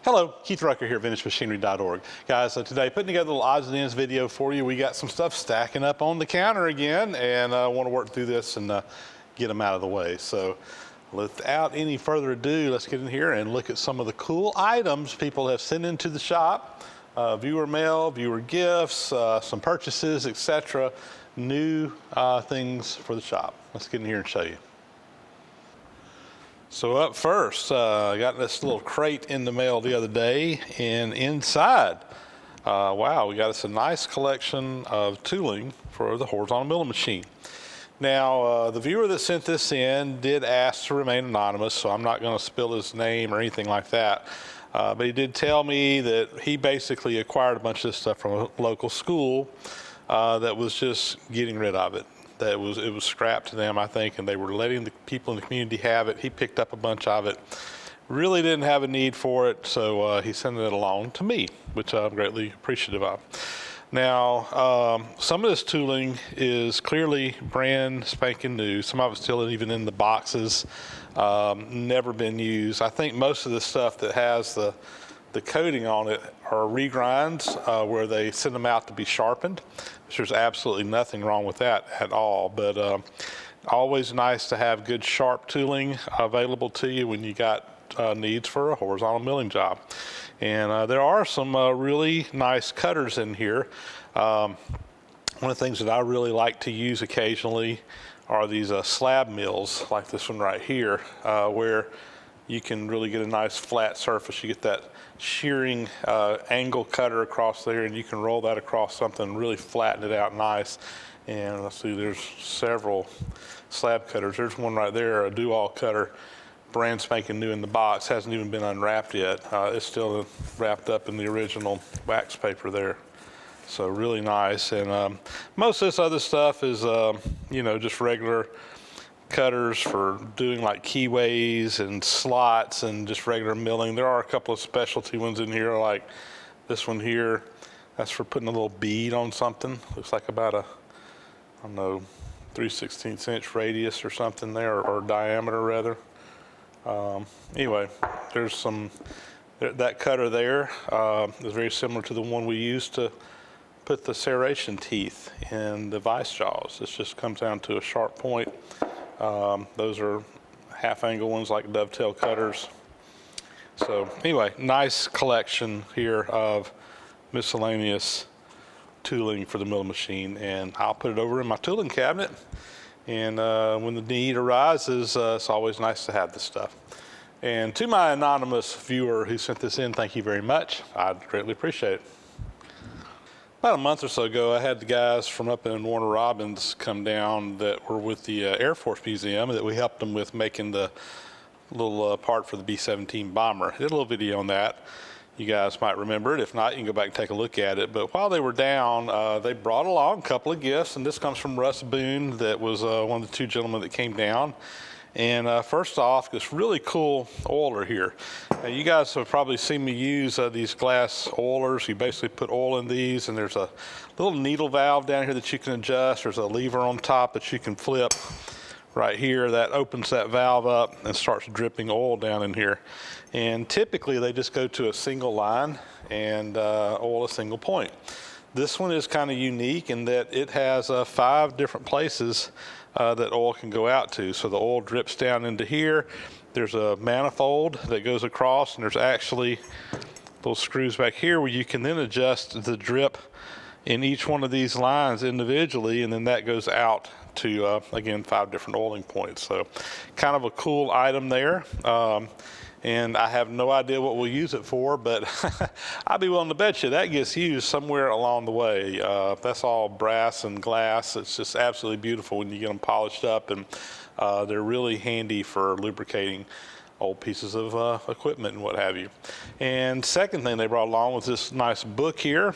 Hello, Keith Rucker here at VintageMachinery.org. Guys, today putting together a little odds and ends video for you. We got some stuff stacking up on the counter again, and I want to work through this and get them out of the way. So without any further ado, let's get in here and look at some of the cool items people have sent into the shop. Viewer mail, viewer gifts, some purchases, etc. New things for the shop. Let's get in here and show you. So up first, I got this little crate in the mail the other day, and inside, wow, we got us a nice collection of tooling for the horizontal milling machine. Now, the viewer that sent this in did ask to remain anonymous, so I'm not going to spill his name or anything like that. But he did tell me that he basically acquired a bunch of this stuff from a local school that was just getting rid of it. It was scrapped to them, I think, and they were letting the people in the community have it. He picked up a bunch of it. Really didn't have a need for it, so he sent it along to me, which I'm greatly appreciative of. Now, some of this tooling is clearly brand spanking new. Some of it's still even in the boxes, never been used. I think most of the stuff that has the coating on it are regrinds where they send them out to be sharpened. There's absolutely nothing wrong with that at all, but always nice to have good sharp tooling available to you when you got needs for a horizontal milling job. And there are some really nice cutters in here. One of the things that I really like to use occasionally are these slab mills like this one right here, where you can really get a nice flat surface. You get that shearing angle cutter across there, and you can roll that across something, really flatten it out nice. And let's see, there's several slab cutters. There's one right there, a do-all cutter, brand spanking new in the box, hasn't even been unwrapped yet. It's still wrapped up in the original wax paper there. So really nice. And most of this other stuff is, you know, just regular cutters for doing like keyways and slots and just regular milling. There are a couple of specialty ones in here, like this one here. That's for putting a little bead on something. Looks like about a, I don't know, 3/16 inch radius or something there, or diameter rather. Anyway, there's some, that cutter there is very similar to the one we used to put the serration teeth in the vice jaws. This just comes down to a sharp point. Those are half angle ones like dovetail cutters. So anyway, nice collection here of miscellaneous tooling for the milling machine, and I'll put it over in my tooling cabinet. And when the need arises, it's always nice to have this stuff. And to my anonymous viewer who sent this in, thank you very much. I greatly appreciate it. About a month or so ago, I had the guys from up in Warner Robins come down that were with the Air Force Museum, that we helped them with making the little part for the B-17 bomber. I did a little video on that. You guys might remember it. If not, you can go back and take a look at it. But while they were down, they brought along a couple of gifts, and this comes from Russ Boone, that was one of the two gentlemen that came down. And first off, this really cool oiler here. Now, you guys have probably seen me use these glass oilers. You basically put oil in these, and there's a little needle valve down here that you can adjust. There's a lever on top that you can flip right here that opens that valve up and starts dripping oil down in here. And typically they just go to a single line and oil a single point. This one is kind of unique in that it has 5 different places that oil can go out to. So the oil drips down into here. There's a manifold that goes across, and there's actually those screws back here where you can then adjust the drip in each one of these lines individually, and then that goes out to, again, 5 different oiling points. So kind of a cool item there. And I have no idea what we'll use it for, but I'd be willing to bet you that gets used somewhere along the way. That's all brass and glass. It's just absolutely beautiful when you get them polished up, and they're really handy for lubricating old pieces of equipment and what have you. And second thing they brought along was this nice book here,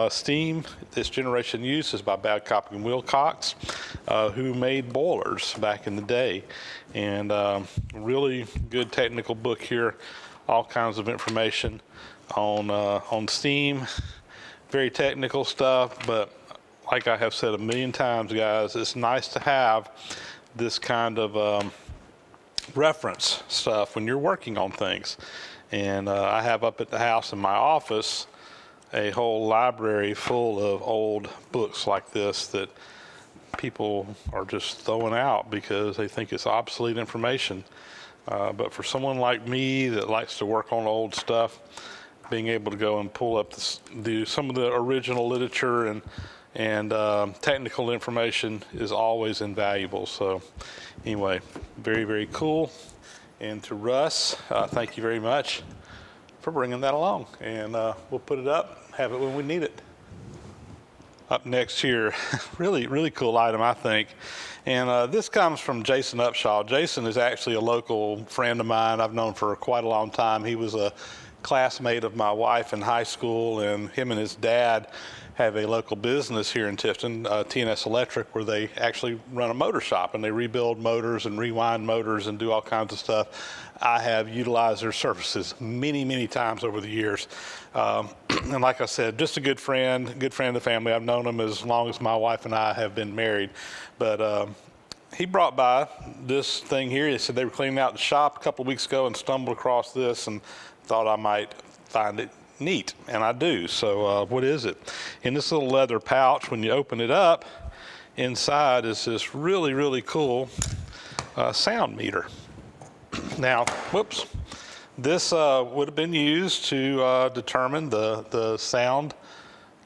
Steam, This Generation Use, is by Babcock and Wilcox, who made boilers back in the day. And really good technical book here, all kinds of information on steam, very technical stuff, but like I have said a million times, guys, it's nice to have this kind of reference stuff when you're working on things. And I have up at the house in my office a whole library full of old books like this that people are just throwing out because they think it's obsolete information. But for someone like me that likes to work on old stuff, being able to go and pull up some of the original literature and technical information is always invaluable. So anyway, very, very cool. And to Russ, thank you very much for bringing that along. And we'll put it up, have it when we need it. Up next here, really, really cool item, I think. And this comes from Jason Upshaw. Jason is actually a local friend of mine I've known for quite a long time. He was a classmate of my wife in high school, and him and his dad have a local business here in Tifton, T&S Electric, where they actually run a motor shop, and they rebuild motors and rewind motors and do all kinds of stuff. I have utilized their services many, many times over the years. And like I said, just a good friend of the family. I've known him as long as my wife and I have been married. But he brought by this thing here. He said they were cleaning out the shop a couple of weeks ago and stumbled across this and thought I might find it neat, and I do. So what is it? In this little leather pouch, when you open it up, inside is this really, really cool sound meter. Now, whoops, this would have been used to determine the sound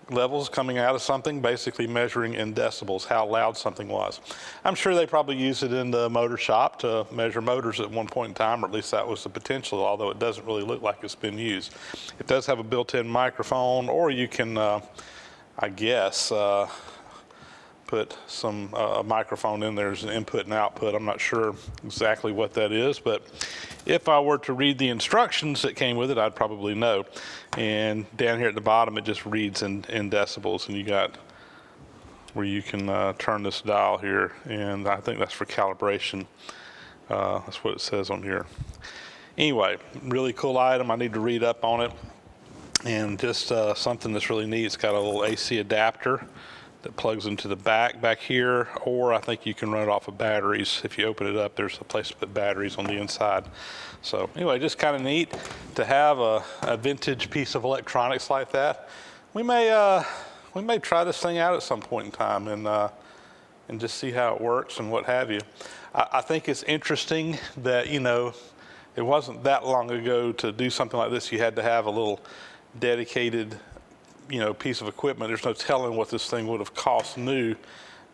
levels coming out of something, basically measuring in decibels how loud something was. I'm sure they probably used it in the motor shop to measure motors at one point in time, or at least that was the potential, although it doesn't really look like it's been used. It does have a built-in microphone, or you can, I guess, put some microphone in there as an input and output. I'm not sure exactly what that is, but if I were to read the instructions that came with it, I'd probably know. And down here at the bottom, it just reads in decibels, and you got where you can turn this dial here, and I think that's for calibration. That's what it says on here. Anyway, really cool item. I need to read up on it, and just something that's really neat. It's got a little AC adapter that plugs into the back here, or I think you can run it off of batteries. If you open it up, there's a place to put batteries on the inside. So anyway, just kind of neat to have a vintage piece of electronics like that. We may try this thing out at some point in time and just see how it works and what have you. I think it's interesting that, you know, it wasn't that long ago to do something like this. You had to have a little dedicated, you know, piece of equipment. There's no telling what this thing would have cost new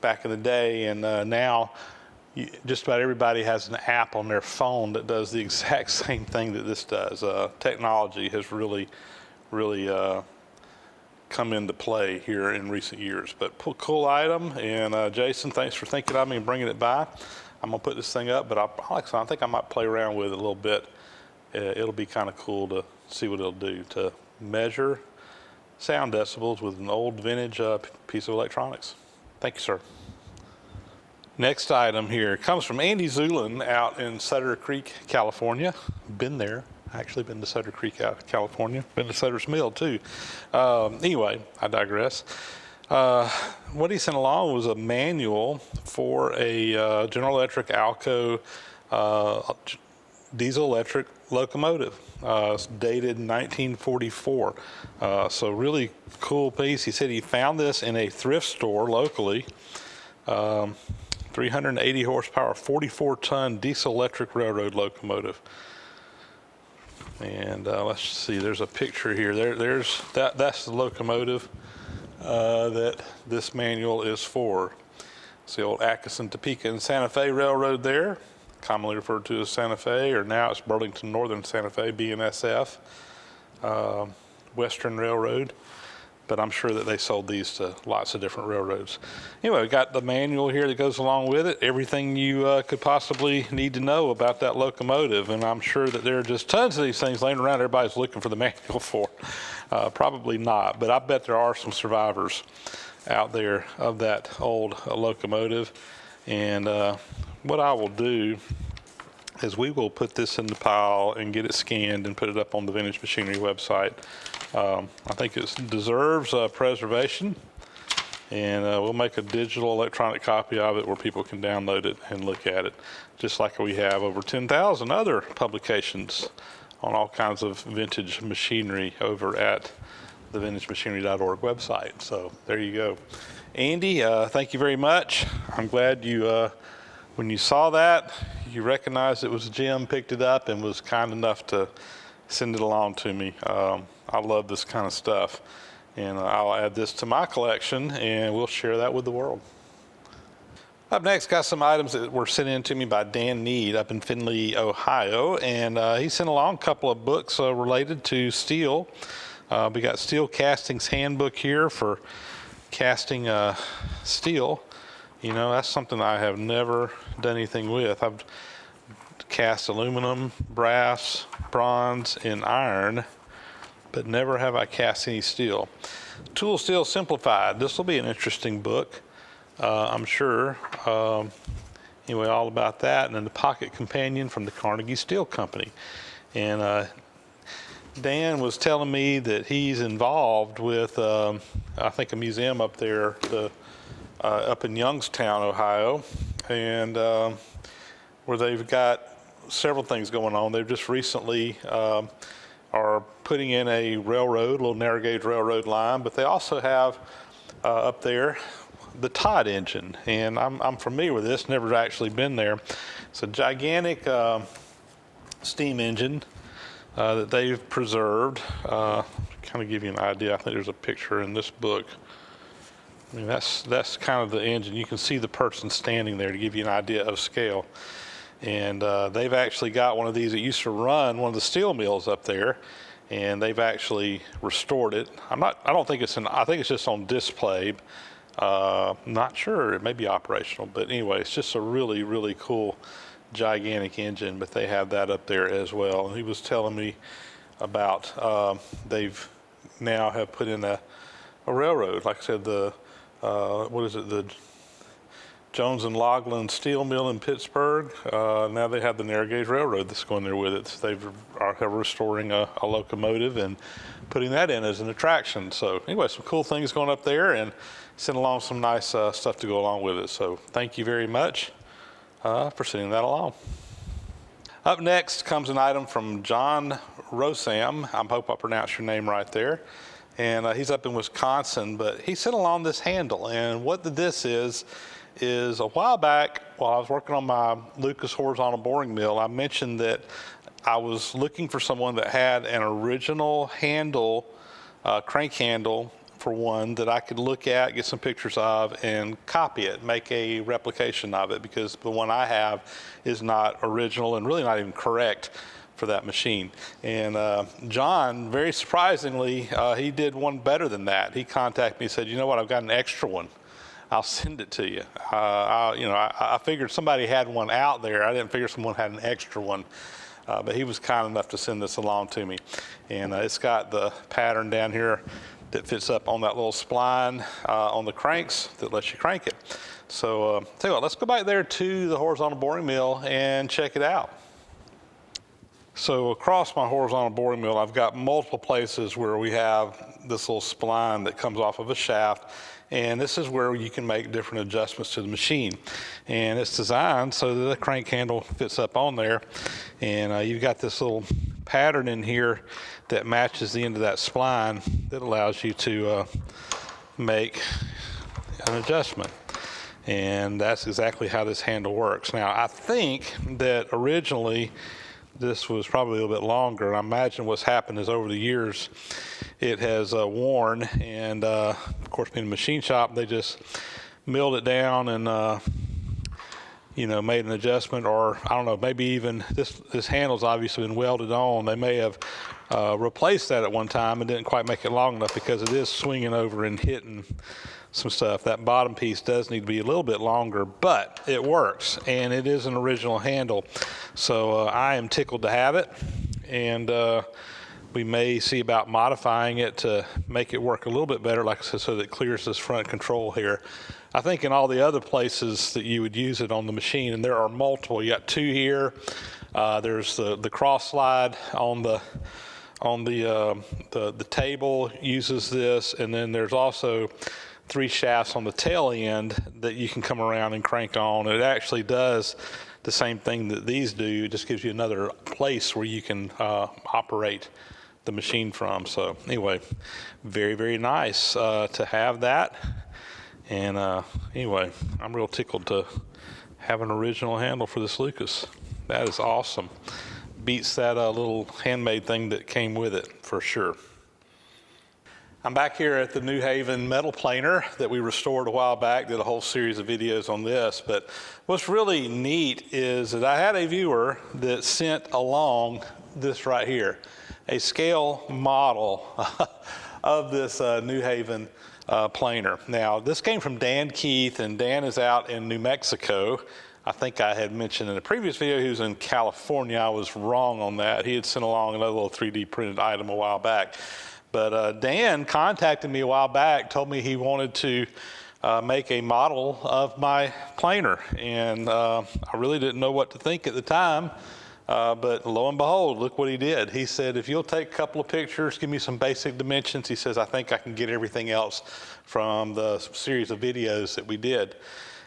back in the day, and now just about everybody has an app on their phone that does the exact same thing that this does. Technology has really come into play here in recent years. But cool item, and Jason, thanks for thinking of me and bringing it by. I'm gonna put this thing up, but I think I might play around with it a little bit. It'll be kind of cool to see what it'll do to measure sound decibels with an old vintage piece of electronics. Thank you, sir. Next item here comes from Andy Zulin out in Sutter Creek, California. Been there. Actually been to Sutter Creek, out California. Been to Sutter's Mill too. Anyway, I digress. What he sent along was a manual for a General Electric Alco diesel electric locomotive. It's dated 1944. So really cool piece. He said he found this in a thrift store locally. 380 horsepower, 44-ton diesel electric railroad locomotive. And let's see, there's a picture here. That's the locomotive that this manual is for. It's the old Atchison, Topeka, and Santa Fe Railroad there, commonly referred to as Santa Fe, or now it's Burlington Northern Santa Fe, BNSF, Western Railroad. But I'm sure that they sold these to lots of different railroads. Anyway, we got the manual here that goes along with it, everything you could possibly need to know about that locomotive. And I'm sure that there are just tons of these things laying around everybody's looking for the manual for. Probably not, but I bet there are some survivors out there of that old locomotive. And what I will do is we will put this in the pile and get it scanned and put it up on the Vintage Machinery website. I think it deserves preservation, and we'll make a digital electronic copy of it where people can download it and look at it, just like we have over 10,000 other publications on all kinds of vintage machinery over at the VintageMachinery.org website. So there you go. Andy, thank you very much. I'm glad you, when you saw that, you recognized it was Jim, picked it up, and was kind enough to send it along to me. I love this kind of stuff. And I'll add this to my collection, and we'll share that with the world. Up next, got some items that were sent in to me by Dan Need up in Findlay, Ohio. And he sent along a couple of books related to steel. We got Steel Casting's Handbook here for casting steel. You know, that's something I have never done anything with. I've cast aluminum, brass, bronze, and iron, but never have I cast any steel. Tool Steel Simplified. This will be an interesting book, I'm sure. Anyway, all about that. And then the Pocket Companion from the Carnegie Steel Company. And Dan was telling me that he's involved with, I think, a museum up there, up in Youngstown, Ohio, and where they've got several things going on. They've just recently are putting in a railroad, a little narrow gauge railroad line, but they also have up there the Todd engine, and I'm familiar with this, never actually been there. It's a gigantic steam engine that they've preserved. Kind of give you an idea, I think there's a picture in this book. I mean, that's kind of the engine. You can see the person standing there to give you an idea of scale. And they've actually got one of these that used to run one of the steel mills up there, and they've actually restored it. I don't think I think it's just on display. Not sure, it may be operational, but anyway, it's just a really, really cool, gigantic engine, but they have that up there as well. And he was telling me about they've now have put in a railroad, like I said, the Jones and Loughlin Steel Mill in Pittsburgh. Now they have the narrow gauge railroad that's going there with it. So they are restoring a locomotive and putting that in as an attraction. So anyway, some cool things going up there, and send along some nice stuff to go along with it. So thank you very much for sending that along. Up next comes an item from John Rosam. I hope I pronounced your name right there. And he's up in Wisconsin, but he sent along this handle. And what this is a while back, while I was working on my Lucas horizontal boring mill, I mentioned that I was looking for someone that had an original handle, crank handle for one, that I could look at, get some pictures of, and copy it, make a replication of it, because the one I have is not original and really not even correct for that machine. And John, very surprisingly, he did one better than that. He contacted me and said, you know what, I've got an extra one. I'll send it to you. I figured somebody had one out there. I didn't figure someone had an extra one. But he was kind enough to send this along to me. And it's got the pattern down here that fits up on that little spline on the cranks that lets you crank it. So tell you what, let's go back there to the horizontal boring mill and check it out. So across my horizontal boring mill, I've got multiple places where we have this little spline that comes off of a shaft. And this is where you can make different adjustments to the machine. And it's designed so that the crank handle fits up on there. And you've got this little pattern in here that matches the end of that spline that allows you to make an adjustment. And that's exactly how this handle works. Now, I think that originally this was probably a little bit longer. I imagine what's happened is over the years it has worn, and of course, being a machine shop, they just milled it down and made an adjustment, or I don't know, maybe even this handle's obviously been welded on. They may have replaced that at one time and didn't quite make it long enough, because it is swinging over and hitting some stuff. That bottom piece does need to be a little bit longer, but it works, and it is an original handle. So I am tickled to have it, and we may see about modifying it to make it work a little bit better, like I said, so that it clears this front control here. I think in all the other places that you would use it on the machine, and there are multiple, you got two here. There's the cross slide on the table uses this, and then there's also 3 shafts on the tail end that you can come around and crank on. It actually does the same thing that these do. It just gives you another place where you can operate the machine from. So anyway, very, very nice to have that. And anyway, I'm real tickled to have an original handle for this Lucas. That is awesome. Beats that little handmade thing that came with it for sure. I'm back here at the New Haven metal planer that we restored a while back, did a whole series of videos on this. But what's really neat is that I had a viewer that sent along this right here, a scale model of this New Haven planer. Now, this came from Dan Keith, and Dan is out in New Mexico. I think I had mentioned in a previous video he was in California. I was wrong on that. He had sent along another little 3D printed item a while back. But Dan contacted me a while back, told me he wanted to make a model of my planer. And I really didn't know what to think at the time. But lo and behold, look what he did. He said, if you'll take a couple of pictures, give me some basic dimensions, he says, I think I can get everything else from the series of videos that we did.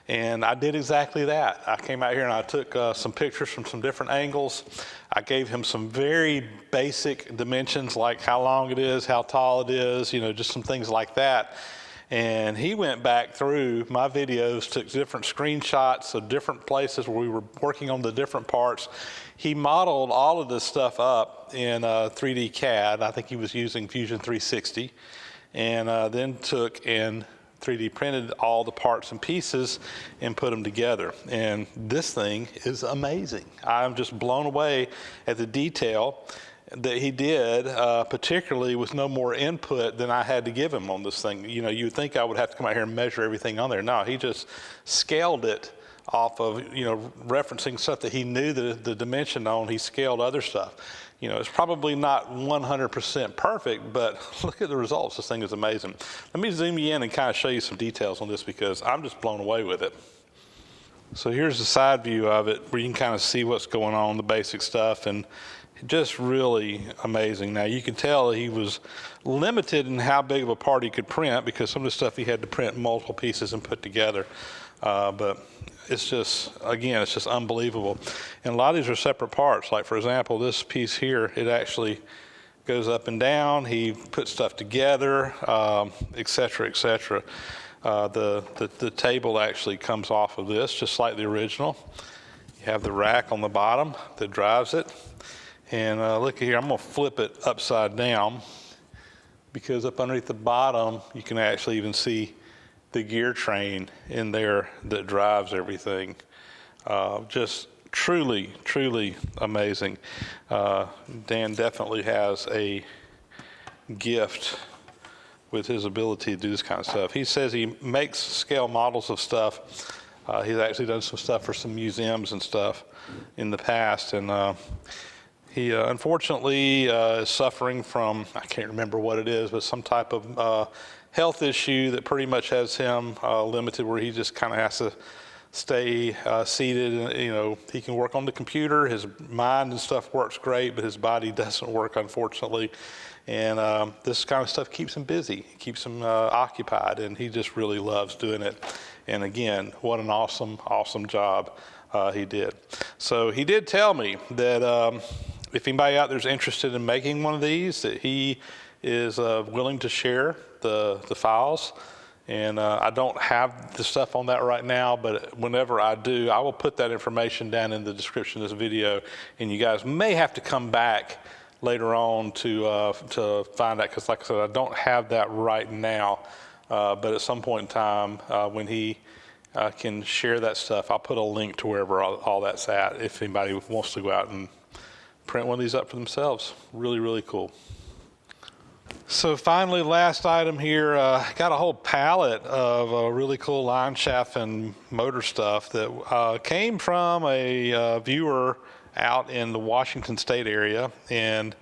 And I did exactly that. I came out here and I took some pictures from some different angles. I gave him some very basic dimensions, like how long it is, how tall it is, you know, just some things like that. And he went back through my videos, took different screenshots of different places where we were working on the different parts. He modeled all of this stuff up in 3D CAD. I think he was using Fusion 360. And then took and 3D printed all the parts and pieces and put them together. And this thing is amazing. I'm just blown away at the detail that he did, particularly with no more input than I had to give him on this thing. You know, you would think I would have to come out here and measure everything on there. No, he just scaled it off of, you know, referencing stuff that he knew the dimension on. He scaled other stuff. You know, it's probably not 100% perfect, but look at the results. This thing is amazing. Let me zoom you in and kind of show you some details on this because I'm just blown away with it. So here's the side view of it where you can kind of see what's going on, the basic stuff, and just really amazing. Now you can tell he was limited in how big of a part he could print because some of the stuff he had to print multiple pieces and put together. But it's just, again, it's just unbelievable. And a lot of these are separate parts. Like, for example, this piece here, it actually goes up and down. He put stuff together, et cetera, et cetera. The table actually comes off of this, just like the original. You have the rack on the bottom that drives it. And look here, I'm going to flip it upside down because up underneath the bottom, you can actually even see the gear train in there that drives everything. Just truly, truly amazing. Dan definitely has a gift with his ability to do this kind of stuff. He says he makes scale models of stuff. He's actually done some stuff for some museums and stuff in the past. And he unfortunately is suffering from, I can't remember what it is, but some type of health issue that pretty much has him limited, where he just kind of has to stay seated. You know, he can work on the computer. His mind and stuff works great, but his body doesn't work, unfortunately. And this kind of stuff keeps him busy, keeps him occupied, and he just really loves doing it. And again, what an awesome, awesome job he did. So he did tell me that if anybody out there is interested in making one of these, that he is willing to share the files. And I don't have the stuff on that right now, but whenever I do, I will put that information down in the description of this video, and you guys may have to come back later on to find out, because like I said, I don't have that right now, but at some point in time when he can share that stuff, I'll put a link to wherever all that's at if anybody wants to go out and print one of these up for themselves. Really, really cool. So finally, last item here, got a whole pallet of really cool line shaft and motor stuff that came from a viewer out in the Washington State area. And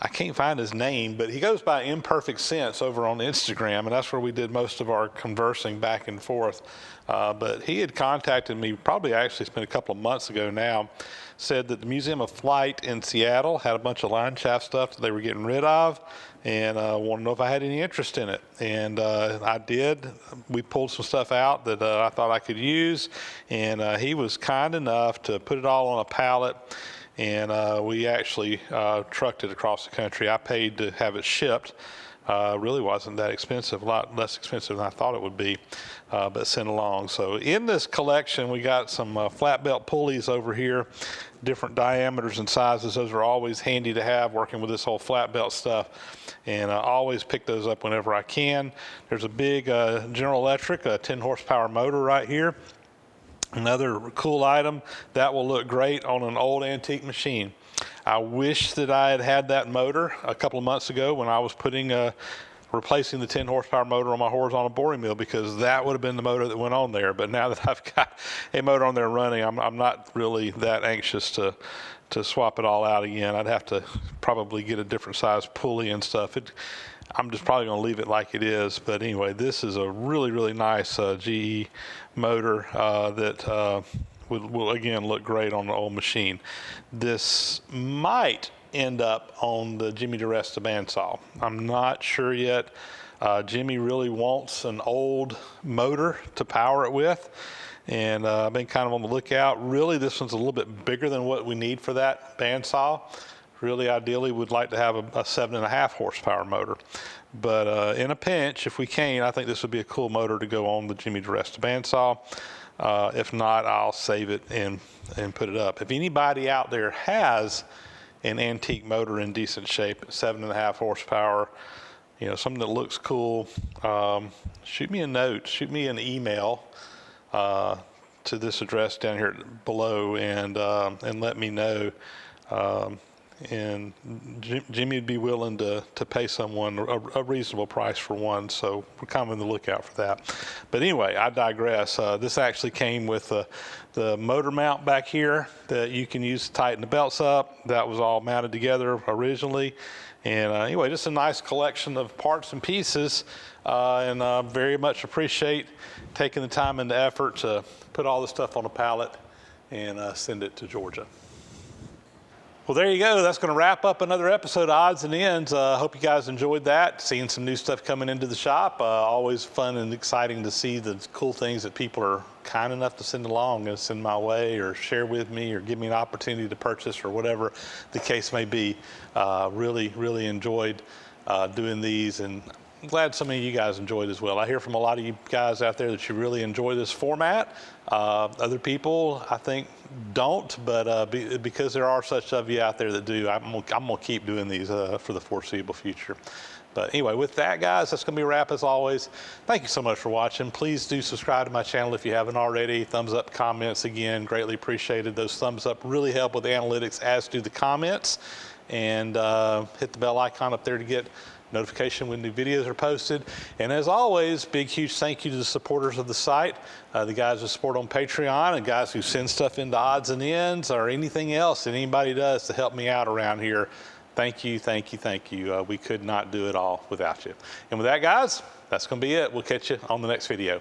I can't find his name, but he goes by Imperfect Sense over on Instagram, and that's where we did most of our conversing back and forth. But he had contacted me probably actually it's been a couple of months ago now, said that the Museum of Flight in Seattle had a bunch of line shaft stuff that they were getting rid of, and wanted to know if I had any interest in it. And I did. We pulled some stuff out that I thought I could use, and he was kind enough to put it all on a pallet. And we actually trucked it across the country. I paid to have it shipped. Really wasn't that expensive, a lot less expensive than I thought it would be, but sent along. So in this collection, we got some flat belt pulleys over here, different diameters and sizes. Those are always handy to have working with this whole flat belt stuff. And I always pick those up whenever I can. There's a big General Electric 10 horsepower motor right here. Another cool item that will look great on an old antique machine. I wish that I had had that motor a couple of months ago when I was replacing the 10 horsepower motor on my horizontal boring mill, because that would have been the motor that went on there. But now that I've got a motor on there running, I'm not really that anxious to swap it all out again. I'd have to probably get a different size pulley and stuff. I'm just probably going to leave it like it is. But anyway, this is a really, really nice GE motor that will again look great on the old machine. This might end up on the Jimmy DiResta bandsaw. I'm not sure yet. Jimmy really wants an old motor to power it with, and I've been kind of on the lookout. Really, this one's a little bit bigger than what we need for that bandsaw. Really, ideally, we'd like to have a 7.5 horsepower motor. But in a pinch, if we can, I think this would be a cool motor to go on the Jimmy DiResta bandsaw. If not, I'll save it and put it up. If anybody out there has an antique motor in decent shape, 7.5 horsepower, something that looks cool, shoot me a note, shoot me an email to this address down here below, and let me know. And Jimmy would be willing to pay someone a reasonable price for one, so we're kind of on the lookout for that. But anyway, I digress. This actually came with the motor mount back here that you can use to tighten the belts up. That was all mounted together originally. And anyway, just a nice collection of parts and pieces, and very much appreciate taking the time and the effort to put all this stuff on a pallet and send it to Georgia. Well, there you go. That's going to wrap up another episode of Odds and Ends. Hope you guys enjoyed that. Seeing some new stuff coming into the shop. Always fun and exciting to see the cool things that people are kind enough to send along and send my way, or share with me, or give me an opportunity to purchase, or whatever the case may be. Really, really enjoyed doing these, and I'm glad so many of you guys enjoyed as well. I hear from a lot of you guys out there that you really enjoy this format. Other people, I think, don't, but because there are such of you out there that do, I'm gonna keep doing these for the foreseeable future. But anyway, with that, guys, that's gonna be a wrap as always. Thank you so much for watching. Please do subscribe to my channel if you haven't already. Thumbs up, comments, again, greatly appreciated. Those thumbs up really help with the analytics, as do the comments. And hit the bell icon up there to get notification when new videos are posted. And as always, big, huge thank you to the supporters of the site, the guys who support on Patreon, and guys who send stuff into Odds and Ends, or anything else that anybody does to help me out around here. Thank you, thank you, thank you. We could not do it all without you. And with that, guys, that's going to be it. We'll catch you on the next video.